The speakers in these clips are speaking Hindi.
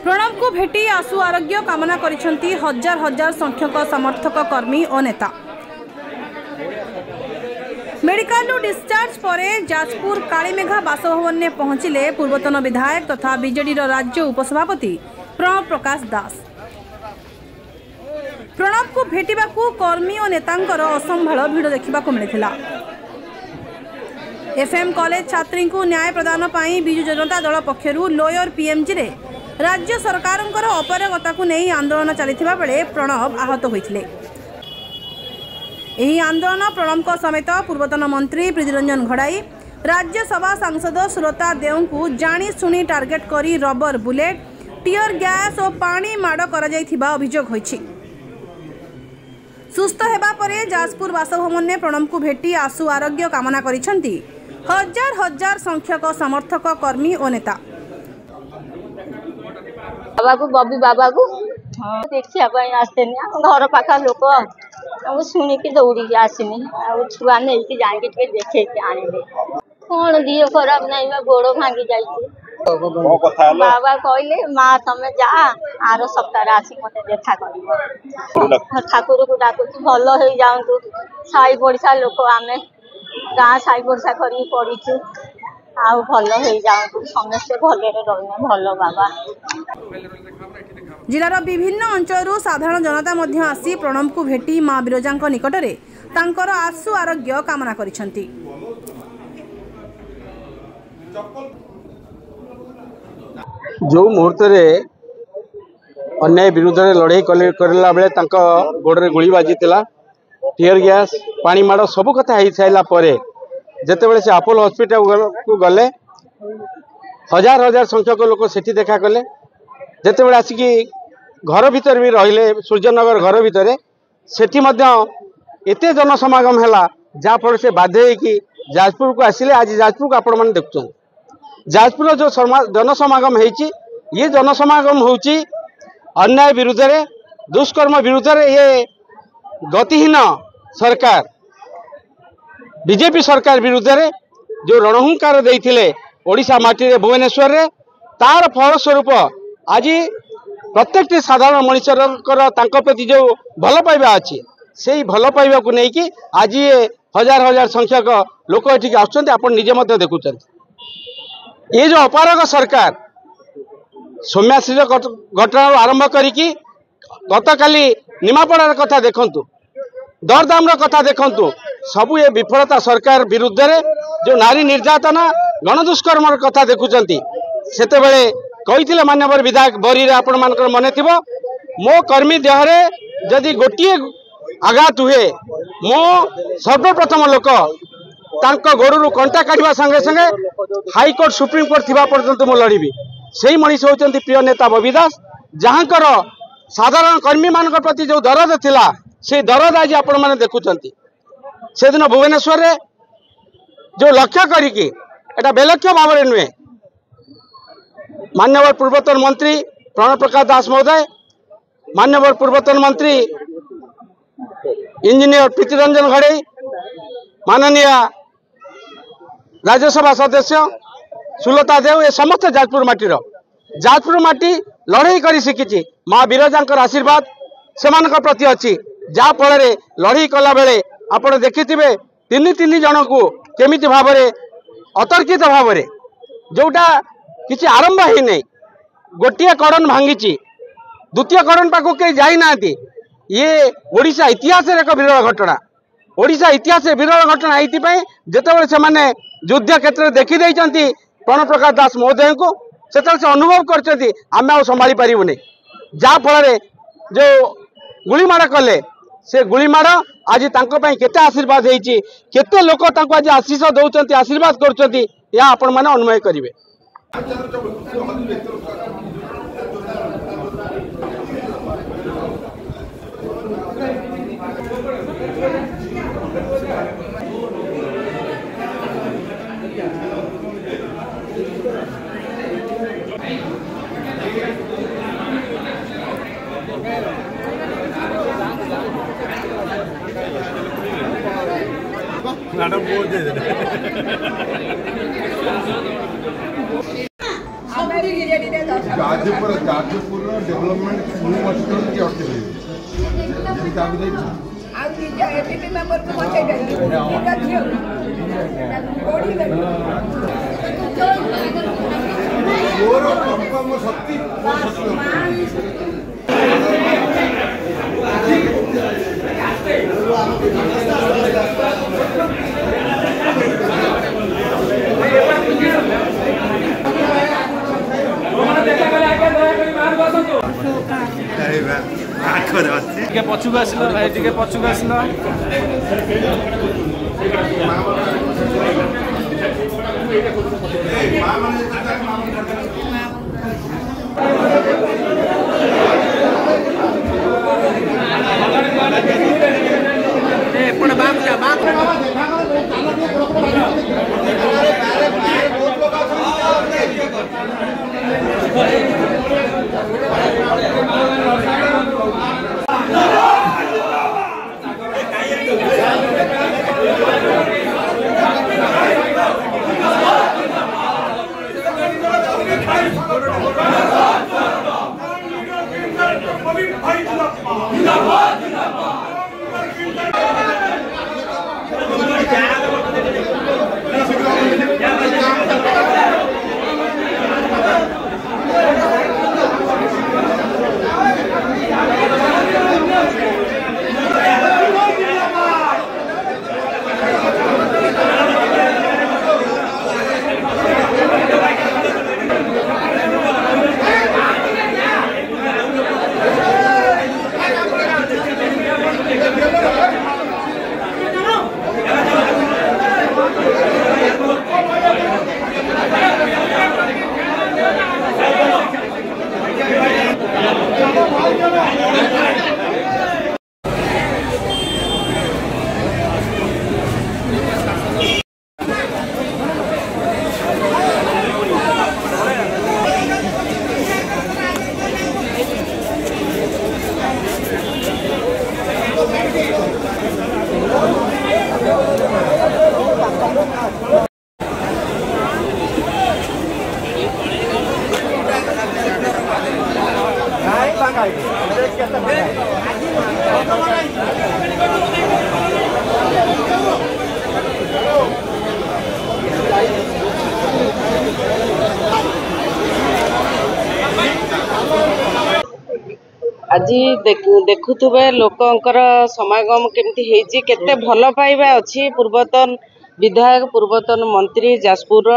प्रणव को भेटी आशु आरोग्य कामना करिसेंती हजार हजार संख्यक समर्थक कर्मी और नेता। मेडिकल डिस्चार्ज पर जाजपुर कालीमेघा बासभवन में पहुंचिले पूर्वतन विधायक तथा बीजेडी राज्य उपसभापति प्रणव प्रकाश दास। प्रणव को भेटिबाकू कर्मी और नेतांकर असंभाल भिड़ देखा मिलता। एफएम कॉलेज छात्री को न्याय प्रदान पर बिजु जनता दल पक्षरु लोयर पीएमजी रे राज्य सरकारंकर अपरागता को नहीं आंदोलन चलता बेले प्रणव आहत होते। यही आंदोलन प्रणव समेत पूर्वतन मंत्री प्रीतिरंजन घड़ाई राज्यसभा सांसद सुलता देव को जाणीशुणी टार्गेट करी रबर बुलेट टीयर गैस और पानी माड़ करा अभियोग होइछि। सुस्थ हेबा परे जाजपुर बासभवन में प्रणव को भेटी आशु आरोग्य कामना करिसेंती हजार हजार संख्यक समर्थक कर्मी और नेता। बाबा को बबी बाबा को देखिया आसते घर पाखा लोक शुणिकी दौड़ी आसनी छुआ नहीं जाके देखे आने कौन दिए खराब नहीं गोड़ भांगी जाइए। बाबा कहले माँ तमें जा आर सप्ताह आसी मत देखा कर ठाकुर को डाकुची भल हो जाऊँ साई पड़िशा लोक आम गाँ साई पड़िशा कर पड़ीचु आउ भल हो जाऊँ समस्ते भले रही भल बाबा। जिलार विभिन्न अंचल साधारण जनता मध्य आसी प्रणव को भेटी माँ बिरजा निकट में तांकर आशु आरोग्य कामना करिसेंती। जो मुहूर्त अन्याय विरुद्ध लड़ाई करला बेले गोड़े गुली बाजी टीयर गैस पानी माड़ सब कथा हो सारा जितेबाला से अपोलो हॉस्पिटल को गले हजार हजार संख्यक लोक सेठी देखा कले जितेबाला आसिकी घर भीतर भी रहिले सूर्यनगर घर भीतर सेठी एते जनसमागम है जहाँफल से बाध्य कि जाजपुर को आसिले आज जाजपुर को आपण मैंने देखुं जाजपुर जो जनसमागम होती ये जनसमागम होची अन्याय विरुद्ध रे दुष्कर्म विरुद्ध रे ये गतिहीन सरकार बीजेपी सरकार विरुद्ध रे जो रणहुंकार देइथिले ओडिशा माटी रे भुवनेश्वर रे तार फलस्वरूप आज प्रत्येक साधारण मनुष्यर प्रति जो भल पाइबा अच्छी से भल पाइबा को लेकिन आज ये हजार हजार संख्यक लोक ये आसुच्चंती आपण निजे मध्य देखुचंती। ये जो अपारग सरकार सौम्याश्री घटना आरंभ करी गतकाली निमापड़ार कथा देखंतु दरदाम कथा देखंतु सबू ये विफलता सरकार विरुद्ध रे जो नारी निर्यातना गणदुष्कर्म कथा देखुचंती सेतेबेले कहिथिले माननीय विधायक बरी आपण मानकर मने थिबो मो कर्मी देहरे जदि गोटिए आघात हुए मो सर्वप्रथम लोक तांको गोड़ू कंटा काढ़ा संगे संगे हाईकोर्ट सुप्रीमकोर्ट थिबा पर्यंत मु लड़बी से मनीष होचंती प्रिय नेता बबी दास जहाँकर साधारण कर्मी मान प्रति जो दरद थिला से दरद आज आपण मैंने देखुंत से दिन भुवनेश्वर रे जो लक्ष्य करिकी एटा बेलक्ष्य भाव में नुहे माननीय पूर्वतन मंत्री प्रणव प्रकाश दास महोदय माननीय पूर्वतन मंत्री इंजीनियर प्रीतिरंजन घड़ई माननीय राज्यसभा सदस्य सुलता देव ये समस्त जाजपुर माटी लड़ाई कर शिखी माँ बिरजा आशीर्वाद से प्रति अच्छी जहाँफल लड़ाई कला बेले आप देखिथे तीन तीन जन को केमी भाव अतर्कित भाव जोटा किसी आरंभ ही नहीं गोटे कड़न भांगी द्वितीय कड़न पाक कहीं जाना ये ओडिशा इतिहास एक विरल घटना ओडिशा इतिहास विरल घटना ये जितेबाला से युद्ध क्षेत्र देखी प्रणव प्रकाश दास महोदय को से अनुभव कर संभाली पारूनी जहाँफल जो गुलीमाड़ कले से गुलीमाड़ आज केते आशीर्वाद होती केते लोक आज आशीष दौरान आशीर्वाद कर आपण मैंने अनुमय करेंगे। मैडम बोल दे आज ଯାଜପୁରର ଡେଭଲପମେଣ୍ଟ ମୁଁ ମସିକି ଅଟକେଇବି पछुक आसिल भाई टे पछुक आसिल आज देखुवे लोकंकर समागम केमती हेजी केते भल पाइबा अच्छी पूर्वतन विधायक पूर्वतन मंत्री जाजपुर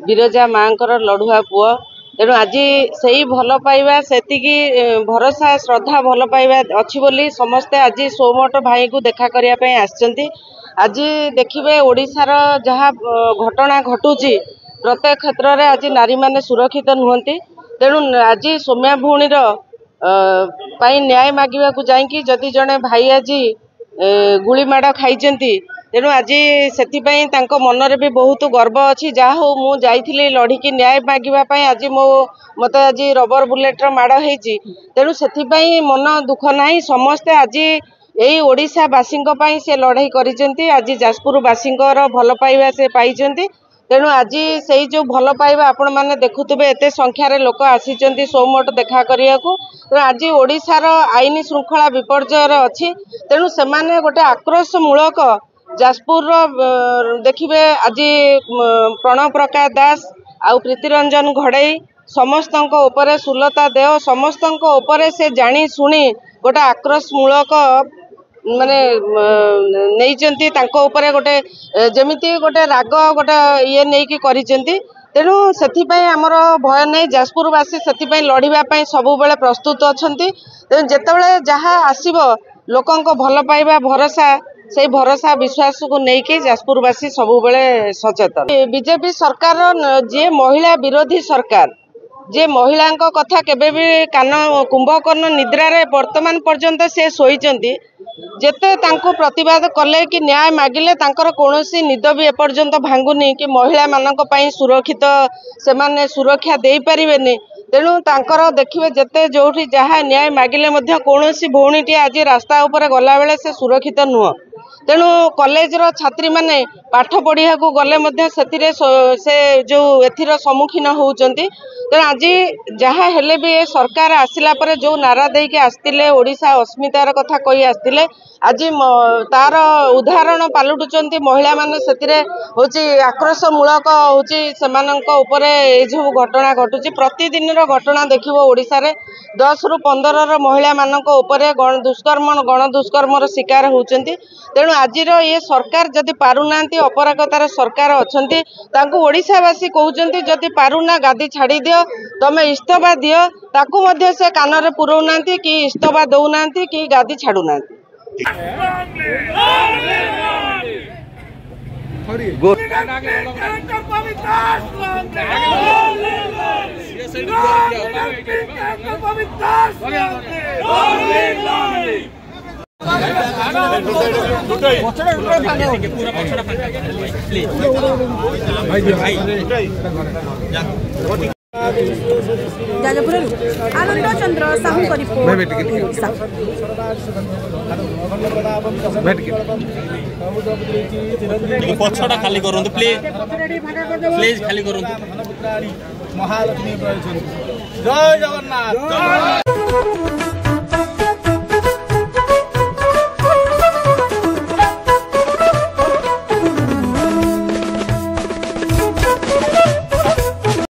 बिरजा मांकर लड़ुआ पुआ तेणु आज से भल पाइबा सेति भरोसा श्रद्धा भल पाइबा अच्छी बोली समस्ते आज सोमठ भाई को देखा करने पे आसचंती। आज देखिए ओडिशार जहाँ घटना घटुची प्रत्येक क्षेत्र में आज नारी माने सुरक्षित नुहंती तेणु आज सौम्या भौणीर न्याय मागिबाकू जाइकी जदि जड़े भाई आज गुलीमाड़ खाई तेणु आज से मनरे भी बहुत गर्व अच्छी जहा हो मु जाइली लड़िकी न्याय मागिबाई आज मत आज रबर बुलेट माड़ होती तेणु से मन दुख ना समस्ते आज यही ओडिशावासी से लड़ाई करिसेंती आज जाजपुरवासी भल पाइबा से पाई तेणु आज से जो भल पाइबा आपण मैंने देखुवे एत संख्यार लोक आसी सोमठ देखा करने को तेणु आज ओडिशार आईन श्रृंखला विपर्जयर अच्छी तेणु से गोटे आक्रोशमूलक जाजपुर देखिए आज प्रणव प्रकाश दास आउ प्रीतिरंजन घड़ई समस्त सुलता देव समस्त से जानी शुणी गोटे आक्रोशमूलक माने नहीं गोटे जमीती गोटे राग गोटे ये नहीं करिसेंती तेणु से आमर भय नहीं जाजपुरवासी से लड़ाई सब बेले प्रस्तुत अच्छा तेणु जितेबाला जहाँ आसब लोकों भल पाइबा भरोसा से भरोसा विश्वास को लेकिन जाजपुरवासी सब बेले सचेतन। बीजेपी सरकार जे महिला विरोधी सरकार जे महिला कथा केबे भी कान कुंभकर्ण निद्रा रे वर्तमान पर्यंत से शोइचंती जेते तांको प्रतिवाद कले कि न्याय मागिले तांकर कोनोसी निद भी एपर्यंत भांगुनी कि महिला मानक पई सुरक्षित से माने सुरक्षा दे परिबेनी तेणु तांकर देखिए जेते जोठी जहाँ न्याय मागिले मध्य कोनोसी भौणीटी आज रास्ता ऊपर गला बेले से सुरक्षित नुह तेणु कॉलेजर छात्री माने पाठ पढ़िया गले से जो एथिर सम्मुखीन होउचंती। तेणु आज जहाँ हेले भी ये सरकार आसिला पर जो नारा देके आसतिले ओडिशा अस्मितार कथा कही आसतिले आज तार उदाहरण पालुटुचंती महिला माने सेतिरे होची आक्रोश मूलक होची सेमानंक उपरे ए जो घटना घटुची। प्रतिदिन घटना देखिबो ओडिशा रे 10 रु 15 महिला मानक उपरे गणदुष्कर्म शिकार होउचंती। तेणु आज ये सरकार जदि पारुनांती अपरागतार सरकार अछंती तांको ओडिशावासी कहउचंती जदि पारुना गादी छाड़ी दियो तमे इस्तफा दियो ताकू मध्य से कान रे पुरौनांती कि इस्तफा दउनांती कि गादी छाड़ुनांती। जाजपुर आनंद चंद्र साहू का रिपोर्ट। पछड़ा खाली करंतु प्लीज खाली करंतु। महालक्ष्मी जय जगन्नाथ।